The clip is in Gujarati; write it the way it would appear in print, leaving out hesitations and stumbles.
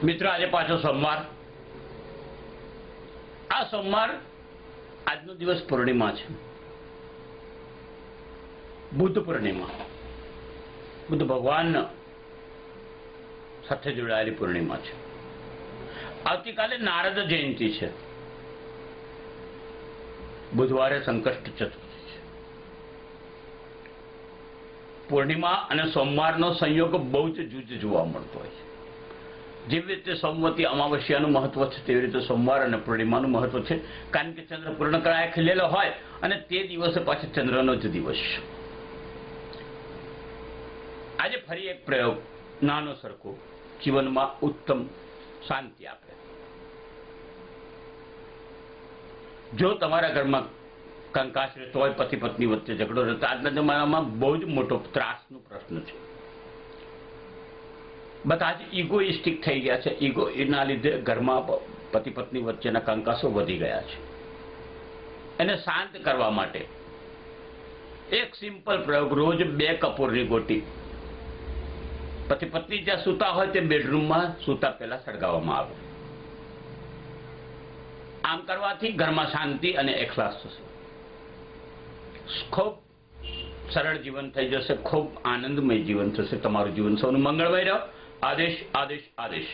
મિત્રો આજે પાછો સોમવાર. આ સોમવાર આજનો દિવસ પૂર્ણિમા છે, બુદ્ધ પૂર્ણિમા. બુદ્ધ ભગવાન સાથે જોડાયેલી પૂર્ણિમા છે. આવતીકાલે નારદ જયંતિ છે. બુધવારે સંકષ્ટ ચતુર્થી છે. પૂર્ણિમા અને સોમવારનો સંયોગ બહુ જ જુજ જોવા મળતો હોય છે. જેવી રીતે સોમવતી અમાવસ્યાનું મહત્વ છે તેવી રીતે સોમવાર અને પૂર્ણિમાનું મહત્વ છે. કારણ કે ચંદ્ર પૂર્ણકળાએ ખીલેલો હોય અને તે દિવસે પાછો ચંદ્રનો જ દિવસ. આજે ફરી એક પ્રયોગ નાનો સરખો જીવનમાં ઉત્તમ શાંતિ આપે. જો તમારા ઘરમાં કંકાસ રહેતો હોય, પતિ પત્ની વચ્ચે ઝઘડો રહેતો, આજના જમાનામાં બહુ જ મોટો ત્રાસનો પ્રશ્ન છે. બધા જ ઇગોઇસ્ટિક થઈ ગયા છે. ઇગો એના લીધે ઘરમાં પતિ પત્ની વચ્ચેના કંકાસો વધી ગયા છે. એને શાંત કરવા માટે એક સિમ્પલ પ્રયોગ, રોજ 2 કપૂરની ગોટી પતિ પત્ની જ્યાં સૂતા હોય તે બેડરૂમમાં સૂતા પહેલા સળગાવવામાં આવે. આમ કરવાથી ઘરમાં શાંતિ અને એકલાસ થશે. ખૂબ સરળ જીવન થઈ જશે, ખૂબ આનંદમય જીવન થશે. તમારું જીવન સૌનું મંગળમય રહો. આદેશ આદેશ આદેશ.